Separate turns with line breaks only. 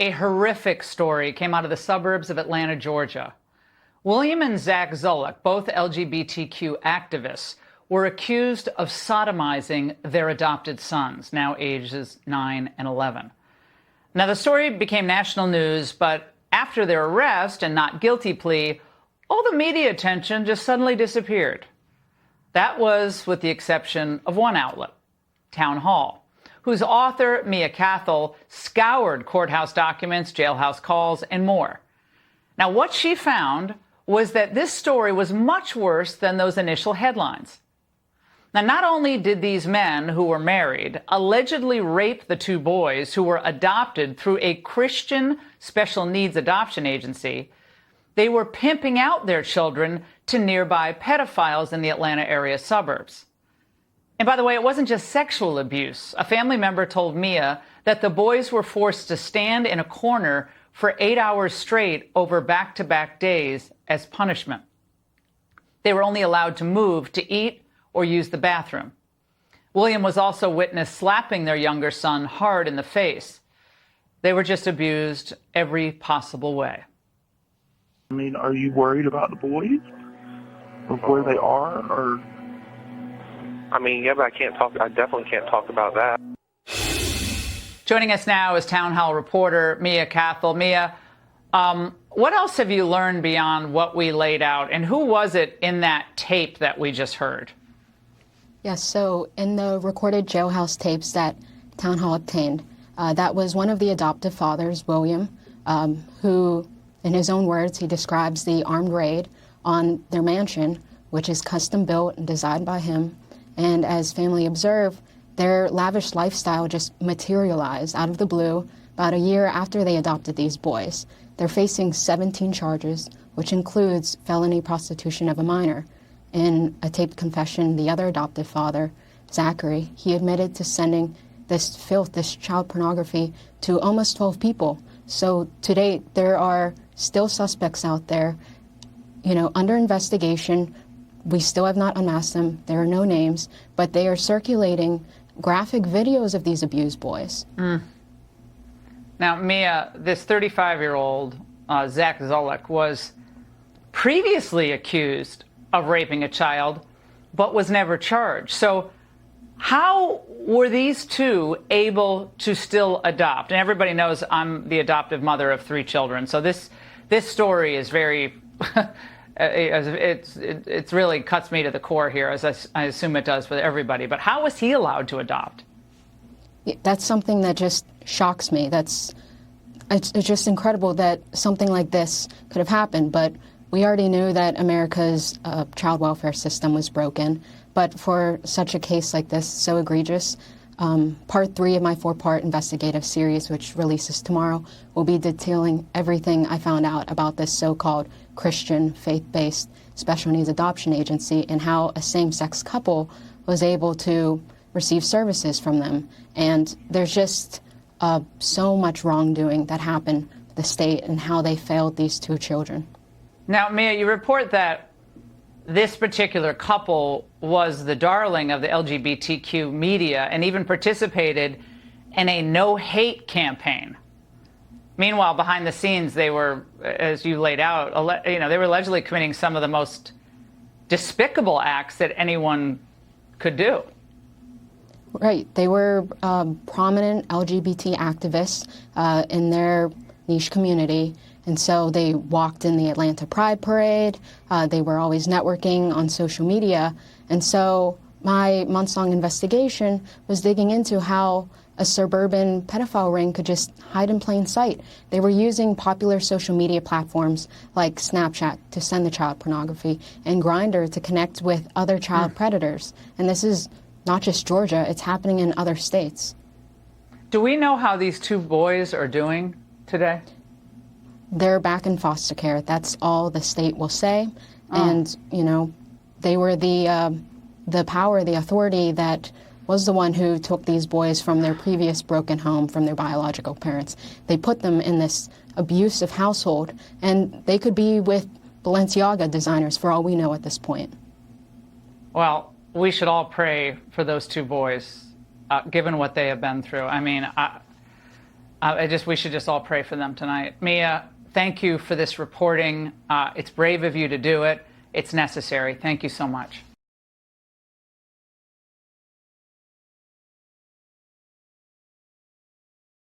A horrific story came out of the suburbs of Atlanta, Georgia. William and Zach Zulick, both LGBTQ activists, were accused of sodomizing their adopted sons, now ages 9 and 11. Now, the story became national news, but after their arrest and not guilty plea, all the media attention just suddenly disappeared. That was with the exception of one outlet, Town Hall, whose author, Mia Cathell, scoured courthouse documents, jailhouse calls, and more. Now, what she found was that this story was much worse than those initial headlines. Now, not only did these men who were married allegedly rape the two boys who were adopted through a Christian special needs adoption agency, they were pimping out their children to nearby pedophiles in the Atlanta area suburbs. And by the way, it wasn't just sexual abuse. A family member told Mia that the boys were forced to stand in a corner for 8 hours straight over back-to-back days as punishment. They were only allowed to move to eat or use the bathroom. William was also witnessed slapping their younger son hard in the face. They were just abused every possible way.
I mean, are you worried about the boys? Of where they are, or?
I mean, yeah, but I definitely can't talk about that.
Joining us now is Town Hall reporter Mia Cathell. Mia, what else have you learned beyond what we laid out? And who was it in that tape that we just heard?
Yes, so in the recorded jailhouse tapes that Town Hall obtained, that was one of the adoptive fathers, William, who, in his own words, he describes the armed raid on their mansion, which is custom built and designed by him. And as family observed, their lavish lifestyle just materialized out of the blue about a year after they adopted these boys. They're facing 17 charges, which includes felony prostitution of a minor. In a taped confession, the other adoptive father, Zachary, he admitted to sending this filth, this child pornography, to almost 12 people. So to date, there are still suspects out there, under investigation. We still have not unmasked them. There are no names, but they are circulating graphic videos of these abused boys.
Now, Mia, this 35-year-old Zach Zulick was previously accused of raping a child, but was never charged. So how were these two able to still adopt? And everybody knows I'm the adoptive mother of 3 children. So this story is very, it really cuts me to the core here, as I assume it does with everybody. But how was he allowed to adopt?
That's something that just shocks me. It's just incredible that something like this could have happened. But we already knew that America's child welfare system was broken. But for such a case like this, so egregious, part 3 of my 4-part investigative series, which releases tomorrow, will be detailing everything I found out about this so-called Christian faith-based special needs adoption agency and how a same-sex couple was able to receive services from them. And there's just so much wrongdoing that happened with the state and how they failed these 2 children.
Now, Mia, you report that this particular couple was the darling of the LGBTQ media and even participated in a no-hate campaign. Meanwhile, behind the scenes, they were, as you laid out, they were allegedly committing some of the most despicable acts that anyone could do.
Right. They were prominent LGBT activists in their niche community. And so they walked in the Atlanta Pride Parade. They were always networking on social media. And so my months-long investigation was digging into how a suburban pedophile ring could just hide in plain sight. They were using popular social media platforms like Snapchat to send the child pornography and Grindr to connect with other child predators. And this is not just Georgia, it's happening in other states.
Do we know how these 2 boys are doing today?
They're back in foster care. That's all the state will say. And, they were the power, the authority that was the one who took these boys from their previous broken home, from their biological parents. They put them in this abusive household, and they could be with Balenciaga designers for all we know at this point.
Well, we should all pray for those 2 boys, given what they have been through. I mean, We should just all pray for them tonight. Mia, thank you for this reporting. It's brave of you to do it. It's necessary. Thank you so much.